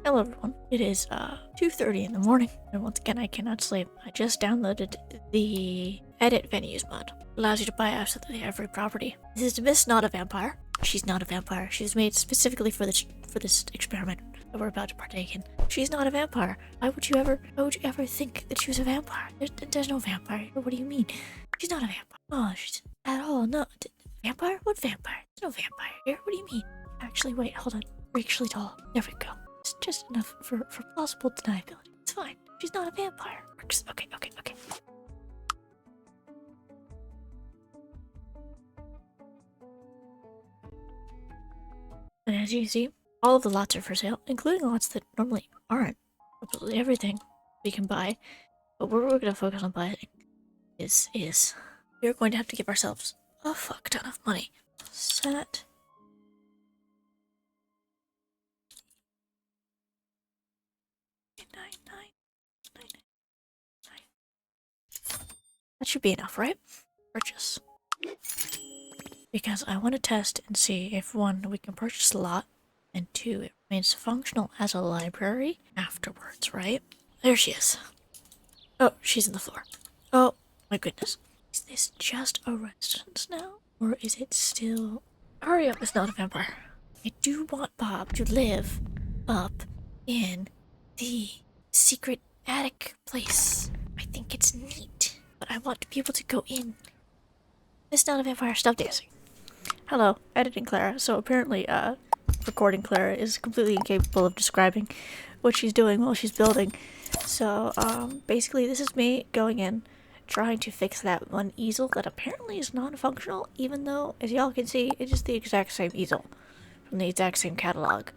Hello everyone. It is 2:30 in the morning, and once again I cannot sleep. I just downloaded the edit venues mod. Allows you to buy absolutely every property. This is Miss Not a Vampire. She's not a vampire. She was made specifically for this experiment that we're about to partake in. She's not a vampire. Why would you ever think that she was a vampire? There's no vampire here. What do you mean? She's not a vampire. Oh, she's at all. No. Vampire? What vampire? There's no vampire here. What do you mean? Actually, wait, hold on. Freakishly tall. There we go. It's just enough for plausible deniability. It's fine. She's not a vampire. Works. Okay. And as you see, all of the lots are for sale, including lots that normally aren't. Absolutely everything we can buy. But what we're going to focus on buying is we're going to have to give ourselves a fuck ton of money. Set. That should be enough, right? Purchase. Because I want to test and see if 1, we can purchase a lot, and 2, it remains functional as a library afterwards, right? There she is. Oh, she's in the floor. Oh, my goodness. Is this just a residence now? Or is it still... Hurry up, it's not a vampire. I do want Bob to live up in the secret attic place. I think it's neat. But I want to be able to go in. It's not a vampire. Stop dancing. Hello, editing Clara. So apparently, recording Clara is completely incapable of describing what she's doing while she's building. So, basically this is me going in, trying to fix that one easel that apparently is non-functional, even though, as y'all can see, it is the exact same easel from the exact same catalog.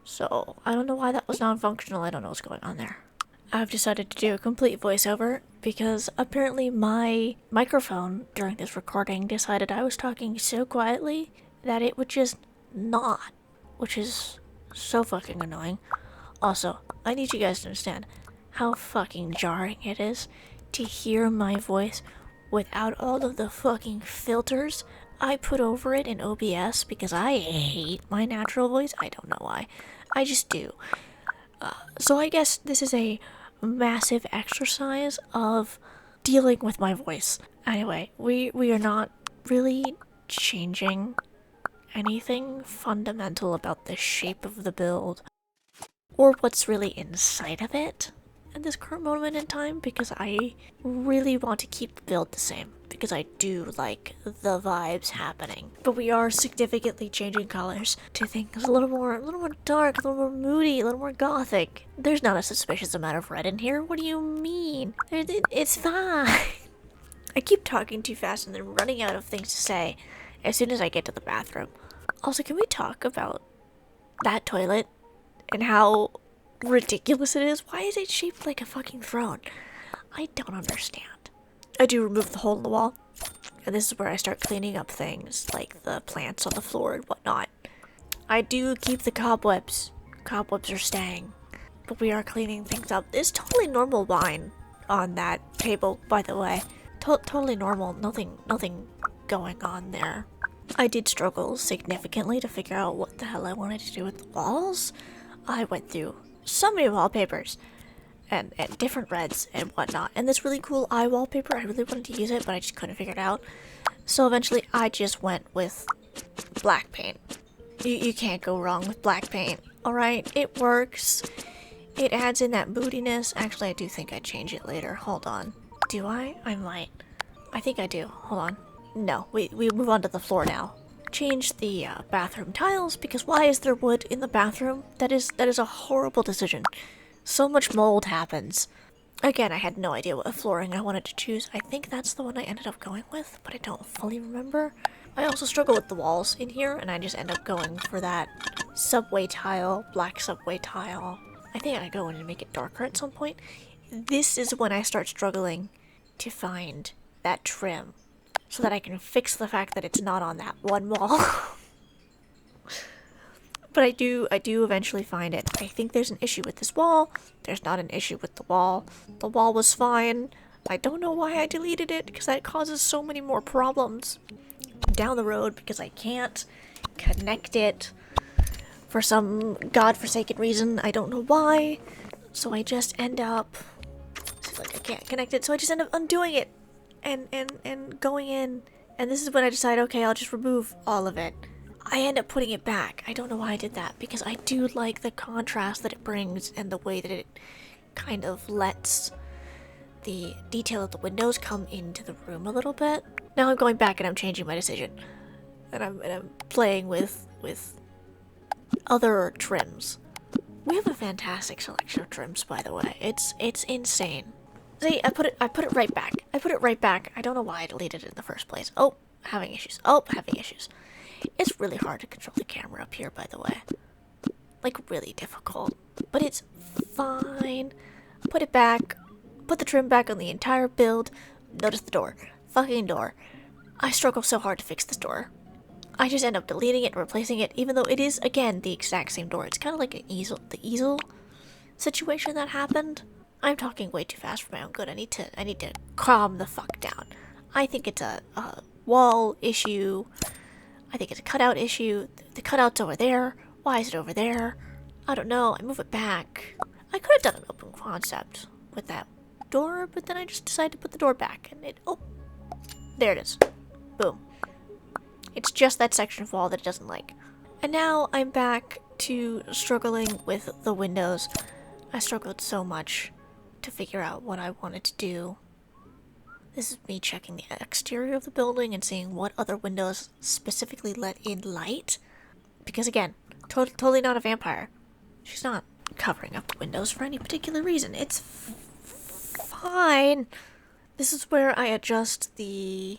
So, I don't know why that was non-functional. I don't know what's going on there. I've decided to do a complete voiceover because apparently my microphone during this recording decided I was talking so quietly that it would just not, which is so fucking annoying. Also, I need you guys to understand how fucking jarring it is to hear my voice without all of the fucking filters I put over it in OBS because I hate my natural voice. I don't know why. I just do. So I guess this is a massive exercise of dealing with my voice. Anyway, we are not really changing anything fundamental about the shape of the build or what's really inside of it at this current moment in time, because I really want to keep the build the same because I do like the vibes happening. But we are significantly changing colors to things a little more dark, a little more moody, a little more gothic. There's not a suspicious amount of red in here. What do you mean? It's fine. I keep talking too fast and then running out of things to say as soon as I get to the bathroom. Also, can we talk about that toilet and how ridiculous it is? Why is it shaped like a fucking throne? I don't understand. I do remove the hole in the wall, and this is where I start cleaning up things like the plants on the floor and whatnot. I do keep the cobwebs. Cobwebs are staying, but we are cleaning things up. There's totally normal wine on that table, by the way. Totally normal. Nothing going on there. I did struggle significantly to figure out what the hell I wanted to do with the walls. I went through so many wallpapers and different reds and whatnot, and this really cool eye wallpaper, I really wanted to use it, but I just couldn't figure it out. So eventually I just went with black paint. You can't go wrong with black paint, alright? It works. It adds in that moodiness. Actually, I do think I'd change it later. Hold on. Do I? I might. I think I do. Hold on. No, we move on to the floor now. Change the bathroom tiles, because why is there wood in the bathroom? That is a horrible decision. So much mold happens. Again, I had no idea what flooring I wanted to choose. I think that's the one I ended up going with, but I don't fully remember. I also struggle with the walls in here, and I just end up going for that subway tile, black subway tile. I think I go in and make it darker at some point. This is when I start struggling to find that trim, so that I can fix the fact that it's not on that one wall. But I do eventually find it. I think there's an issue with this wall. There's not an issue with the wall. The wall was fine. I don't know why I deleted it, because that causes so many more problems down the road, because I can't connect it for some godforsaken reason. I don't know why. So I just end up, it's like I can't connect it, so I just end up undoing it and going in. And this is when I decide, okay, I'll just remove all of it. I end up putting it back. I don't know why I did that, because I do like the contrast that it brings and the way that it kind of lets the detail of the windows come into the room a little bit. Now I'm going back and I'm changing my decision. And I'm playing with other trims. We have a fantastic selection of trims, by the way. It's insane. See, I put it right back. I put it right back. I don't know why I deleted it in the first place. Oh, having issues. Oh, having issues. It's really hard to control the camera up here, by the way. Like, really difficult. But it's fine. Put it back. Put the trim back on the entire build. Notice the door. Fucking door. I struggle so hard to fix this door. I just end up deleting it and replacing it, even though it is, again, the exact same door. It's kind of like an easel, the easel situation that happened. I'm talking way too fast for my own good. I need to calm the fuck down. I think it's a wall issue. I think it's a cutout issue. The cutout's over there. Why is it over there? I don't know. I move it back. I could have done an open concept with that door, but then I just decided to put the door back, and oh, there it is. Boom. It's just that section of wall that it doesn't like. And now I'm back to struggling with the windows. I struggled so much to figure out what I wanted to do. This is me checking the exterior of the building and seeing what other windows specifically let in light. Because again, totally not a vampire. She's not covering up the windows for any particular reason. It's fine. This is where I adjust the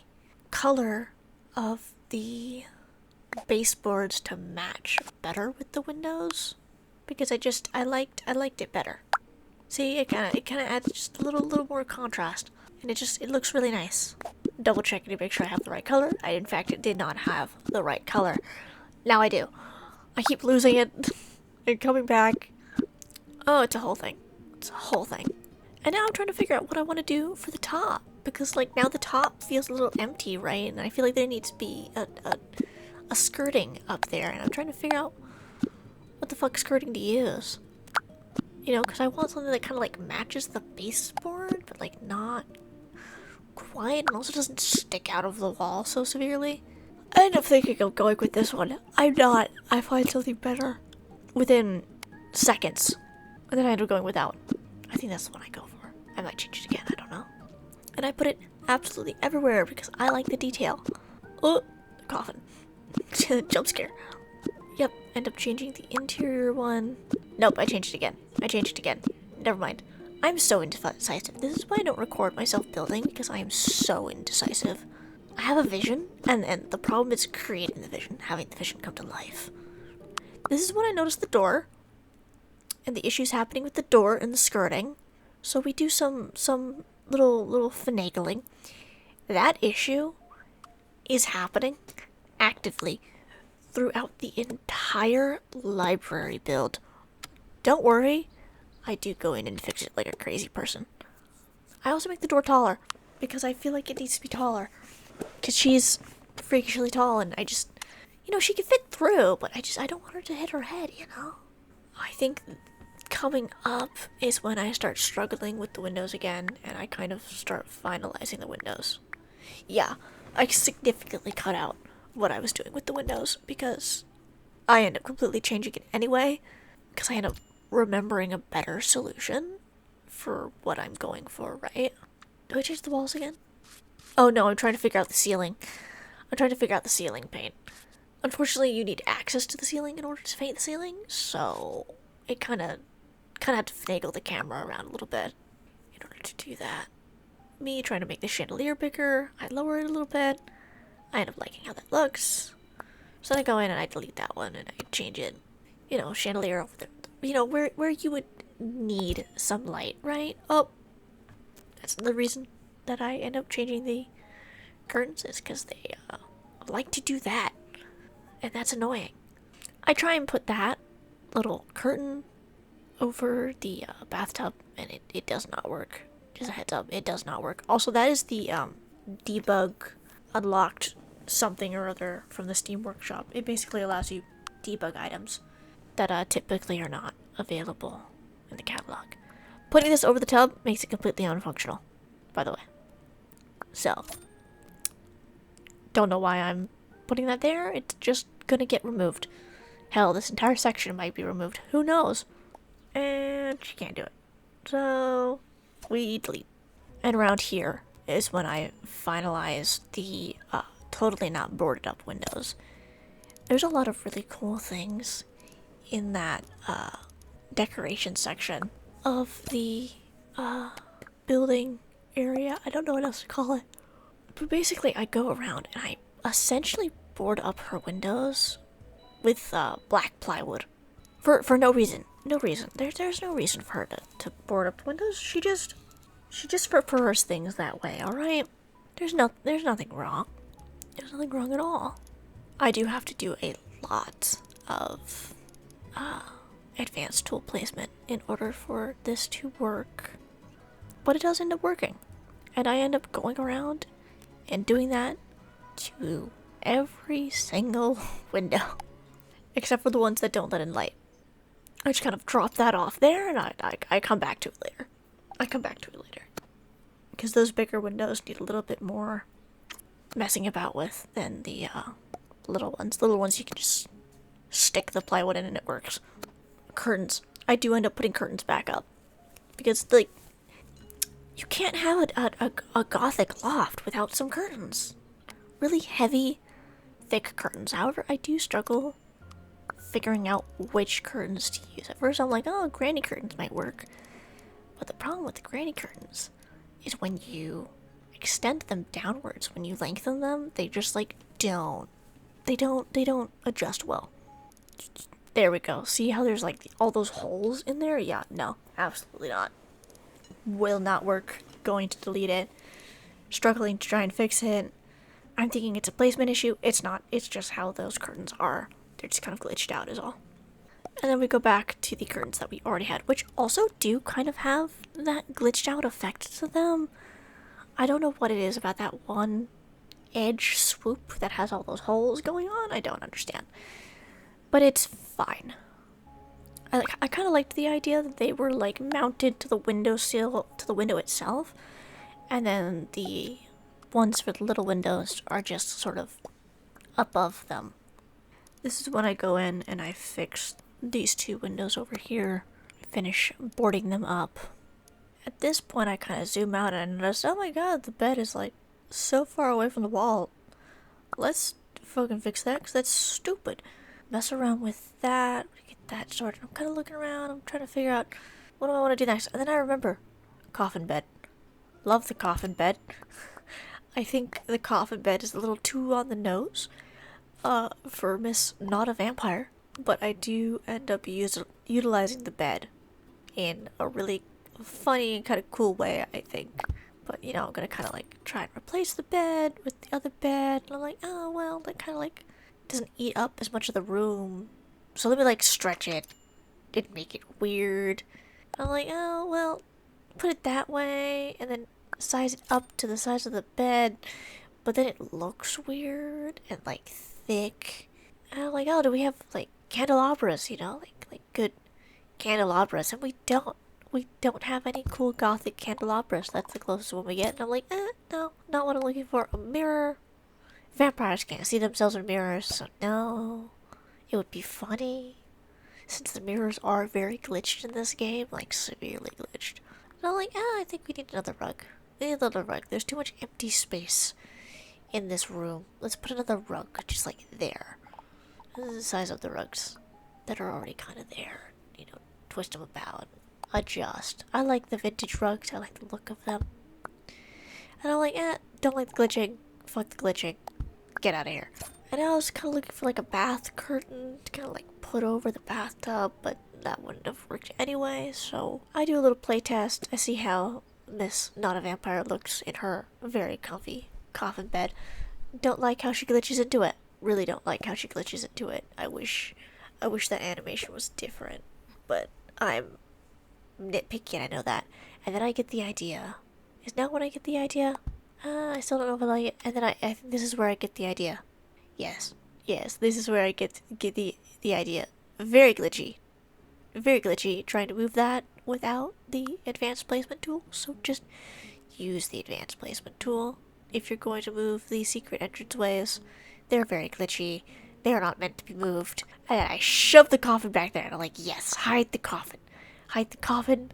color of the baseboards to match better with the windows, because I liked it better. See, it kind of adds just a little more contrast, and it looks really nice. Double checking to make sure I have the right color. I in fact did not have the right color. Now I do. I keep losing it and coming back. Oh, it's a whole thing. It's a whole thing. And now I'm trying to figure out what I want to do for the top, because like now the top feels a little empty, right? And I feel like there needs to be a skirting up there, and I'm trying to figure out what the fuck skirting to use. You know, because I want something that kind of like matches the baseboard, but like not quite, and also doesn't stick out of the wall so severely. I end up thinking of going with this one. I'm not. I find something better within seconds, and then I end up going without. I think that's the one I go for. I might change it again, I don't know. And I put it absolutely everywhere because I like the detail. Oh, coffin. Jump scare. Yep, end up changing the interior one. Nope, I changed it again. Never mind. I'm so indecisive. This is why I don't record myself building, because I am so indecisive. I have a vision, and the problem is creating the vision, having the vision come to life. This is when I noticed the door, and the issues happening with the door and the skirting. So we do some little finagling. That issue is happening actively throughout the entire library build. Don't worry, I do go in and fix it like a crazy person. I also make the door taller, because I feel like it needs to be taller. Because she's freakishly tall, and I just, you know, she can fit through, but I don't want her to hit her head, you know? I think coming up is when I start struggling with the windows again, and I kind of start finalizing the windows. Yeah, I significantly cut out what I was doing with the windows, because I end up completely changing it anyway, because I end up remembering a better solution for what I'm going for, right? Do I change the walls again? Oh no, I'm trying to figure out the ceiling. I'm trying to figure out the ceiling paint. Unfortunately, you need access to the ceiling in order to paint the ceiling, so it kind of had to finagle the camera around a little bit in order to do that. Me trying to make the chandelier bigger, I lower it a little bit. I end up liking how that looks. So then I go in and I delete that one and I change it. You know, chandelier over there. You know, where you would need some light, right? Oh, that's the reason that I end up changing the curtains, is because they like to do that. And that's annoying. I try and put that little curtain over the bathtub, and it does not work. Just a heads up, it does not work. Also, that is the debug unlocked something or other from the Steam Workshop. It basically allows you debug items. that typically are not available in the catalog. Putting this over the tub makes it completely unfunctional, by the way. So, don't know why I'm putting that there. It's just gonna get removed. Hell, this entire section might be removed. Who knows? And she can't do it. So, we delete. And around here is when I finalize the totally not boarded up windows. There's a lot of really cool things in that decoration section of the building area. I don't know what else to call it. But basically, I go around and I essentially board up her windows with black plywood. For no reason. No reason. There's no reason for her to board up windows. She just prefers things that way, alright? There's nothing wrong. There's nothing wrong at all. I do have to do a lot of advanced tool placement in order for this to work. But it does end up working. And I end up going around and doing that to every single window. Except for the ones that don't let in light. I just kind of drop that off there and I come back to it later. Because those bigger windows need a little bit more messing about with than the little ones. Little ones you can just stick the plywood in and it works. Curtains. I do end up putting curtains back up. Because, like, you can't have a gothic loft without some curtains. Really heavy, thick curtains. However, I do struggle figuring out which curtains to use. At first I'm like, oh, granny curtains might work. But the problem with the granny curtains is when you extend them downwards, when you lengthen them, they just like don't adjust well. There we go. See how there's like all those holes in there? Yeah, no, absolutely not. Will not work. Going to delete it. Struggling to try and fix it. I'm thinking it's a placement issue. It's not. It's just how those curtains are. They're just kind of glitched out is all. And then we go back to the curtains that we already had, which also do kind of have that glitched out effect to them. I don't know what it is about that one edge swoop that has all those holes going on. I don't understand. But it's fine. I kind of liked the idea that they were like mounted to the windowsill, to the window itself. And then the ones for the little windows are just sort of above them. This is when I go in and I fix these two windows over here. Finish boarding them up. At this point I kind of zoom out and I notice, oh my god, the bed is like so far away from the wall. Let's fucking fix that because that's stupid. Mess around with that, get that sorted. I'm kind of looking around, I'm trying to figure out what do I want to do next. And then I remember, coffin bed. Love the coffin bed. I think the coffin bed is a little too on the nose for Miss Not a Vampire. But I do end up utilizing the bed in a really funny and kind of cool way, I think. But, you know, I'm gonna kind of like try and replace the bed with the other bed. And I'm like, oh, well, that kind of like doesn't eat up as much of the room. So let me like stretch it. Didn't make it weird. I'm like, oh, well, put it that way and then size it up to the size of the bed. But then it looks weird and like thick. And I'm like, oh, do we have like candelabras, you know, like good candelabras? And we don't have any cool gothic candelabras. That's the closest one we get. And I'm like, no, not what I'm looking for. A mirror. Vampires can't see themselves in mirrors, so no. It would be funny, since the mirrors are very glitched in this game, like severely glitched. And I'm like, I think we need another rug. We need another rug. There's too much empty space in this room. Let's put another rug just like there. This is the size of the rugs that are already kind of there. You know, twist them about, adjust. I like the vintage rugs. I like the look of them. And I'm like, don't like the glitching. Fuck the glitching. Get out of here. And I was kind of looking for like a bath curtain to kind of like put over the bathtub, but that wouldn't have worked anyway. So I do a little play test. I see how Miss Not a Vampire looks in her very comfy coffin bed. Don't like how she glitches into it. Really don't like how she glitches into it. I wish that animation was different, but I'm nitpicky and I know that. And then I get the idea. Is now when I get the idea? I still don't know if I like it. And then I think this is where I get the idea. Yes, this is where I get the idea. very glitchy. Very glitchy trying to move that without the advanced placement tool. So just use the advanced placement tool if you're going to move the secret entranceways. They're very glitchy. They are not meant to be moved. And I shoved the coffin back there and I'm like, yes, hide the coffin. Hide the coffin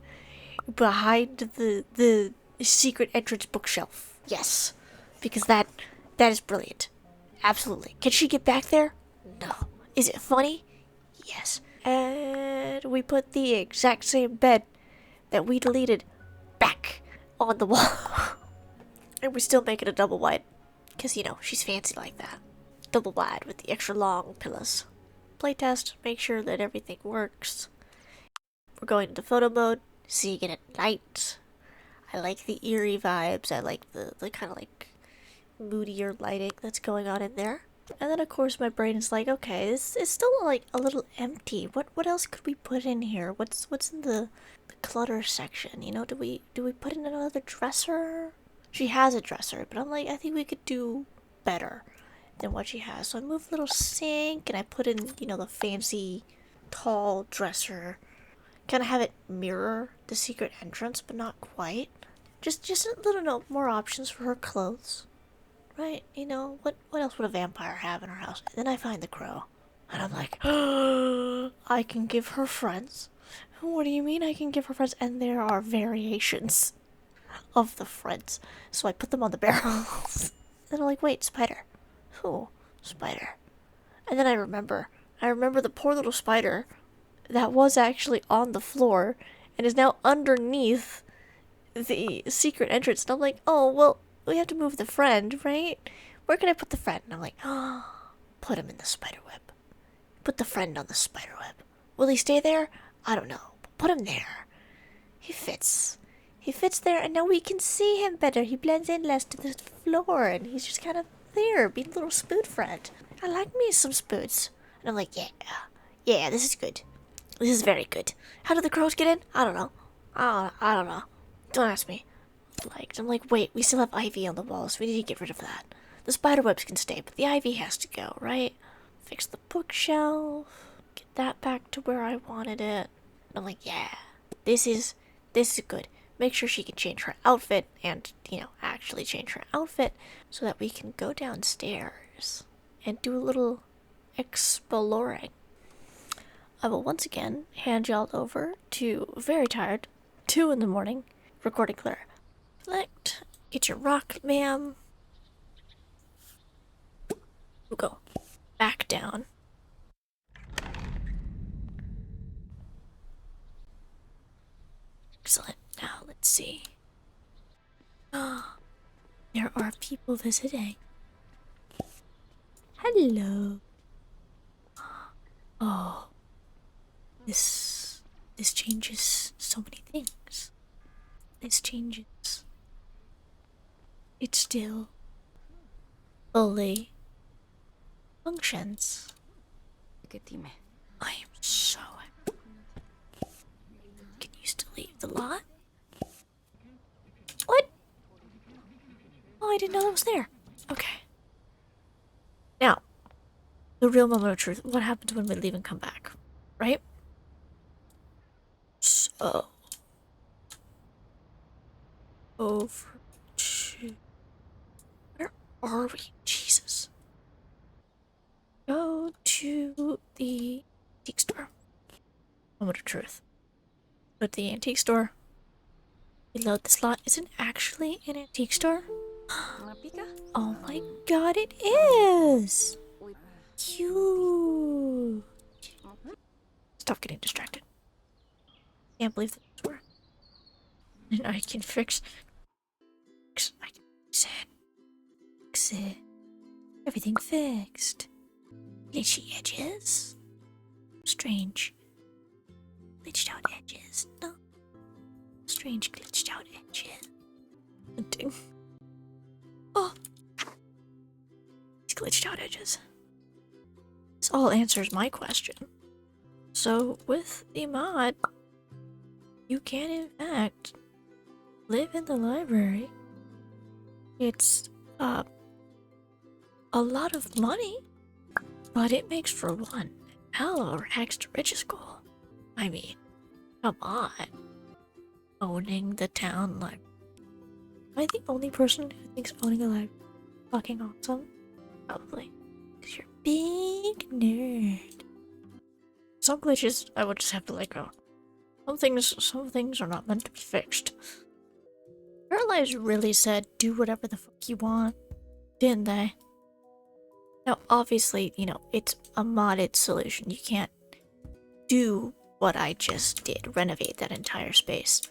behind the secret entrance bookshelf. Yes. Because that is brilliant. Absolutely. Can she get back there? No. Is it funny? Yes. And we put the exact same bed that we deleted back on the wall. And we still make it a double wide. Because, you know, she's fancy like that. Double wide with the extra long pillows. Playtest, make sure that everything works. We're going into photo mode, seeing it at night. I like the eerie vibes. I like the kind of like moodier lighting that's going on in there. And then of course my brain is like, okay, this is still like a little empty. What else could we put in here? What's in the clutter section? You know, do we put in another dresser? She has a dresser, but I'm like, I think we could do better than what she has. So I moved a little sink and I put in, you know, the fancy tall dresser. Kind of have it mirror the secret entrance, but not quite. Just a little more options for her clothes. Right? You know, what else would a vampire have in her house? And then I find the crow. And I'm like, I can give her friends. What do you mean I can give her friends? And there are variations of the friends. So I put them on the barrels. And I'm like, wait, spider. Who? Spider. And then I remember the poor little spider that was actually on the floor and is now underneath the secret entrance. And I'm like, oh, well, we have to move the friend, right? Where can I put the friend? And I'm like, oh, put him in the spider web. Put the friend on the spider web. Will he stay there? I don't know. But put him there. He fits. He fits there, and now we can see him better. He blends in less to the floor, and he's just kind of there, being a little spoon friend. I like me some spoons. And I'm like, yeah, this is good. This is very good. How did the crows get in? I don't know. I don't know. Don't ask me. I'm like, wait, we still have ivy on the walls. We need to get rid of that. The spider webs can stay, but the ivy has to go, right? Fix the bookshelf. Get that back to where I wanted it. And I'm like, yeah, this is good. Make sure she can change her outfit and, you know, actually change her outfit so that we can go downstairs and do a little exploring. I will once again hand y'all over to Very Tired, 2 in the morning, recording Claire. Select, get your rock, ma'am. We'll go back down. Excellent. Now let's see. Ah, there are people visiting. Hello. Oh, this changes so many things. This changes. It still fully functions. I am so happy. Can you still leave the lot? What? Oh, I didn't know that was there. Okay. Now, the real moment of truth. What happens when we leave and come back? Right? So, over to... Where are we? Jesus. Go to the antique store. Moment of truth. Go to the antique store. Reload the slot. Is it actually an antique store? Oh my god, it is! Cute! Stop getting distracted. Can't believe that's where. And I can fix it. Fix it. Everything fixed. Glitchy edges. Strange. Glitched out edges. No. Strange glitched out edges. Hunting. Oh. These glitched out edges. This all answers my question. So, with the mod, you can in fact live in the library. It's a lot of money, but it makes for one Hell, rags to riches goal. I mean, come on. Owning the town library. Am I the only person who thinks owning a library is fucking awesome? Probably. Because you're a big nerd. Some glitches I would just have to let go. Some things are not meant to be fixed. Paralives really said do whatever the fuck you want, didn't they? Now, obviously, it's a modded solution. You can't do what I just did, renovate that entire space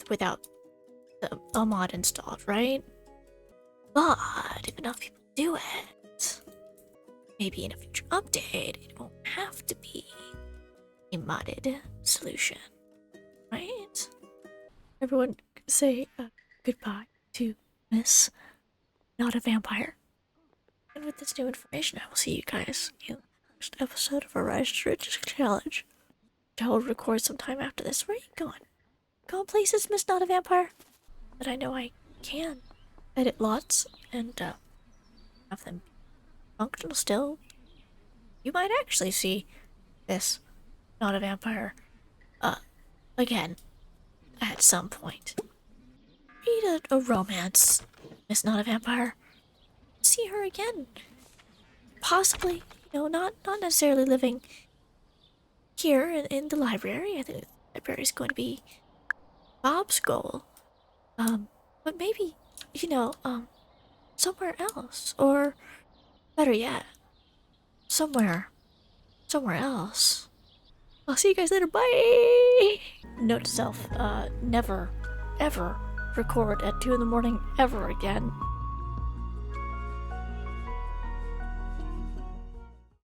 without a mod installed, right? But if enough people do it, maybe in a future update, it won't have to be a modded solution, right? Everyone say goodbye to Miss Not a Vampire. And with this new information, I will see you guys in the next episode of our Rise to Riches Challenge, which I will record sometime after this. Where are you going? Going places, Miss Not a Vampire? But I know I can edit lots and have them functional still. You might actually see this Not a Vampire again at some point. Read a romance, Miss Not a Vampire. See her again. Possibly, not necessarily living here in the library. I think the library is going to be Bob's goal. But maybe, somewhere else. Or better yet, somewhere else. I'll see you guys later. Bye! Note to self, never, ever record at 2 in the morning ever again.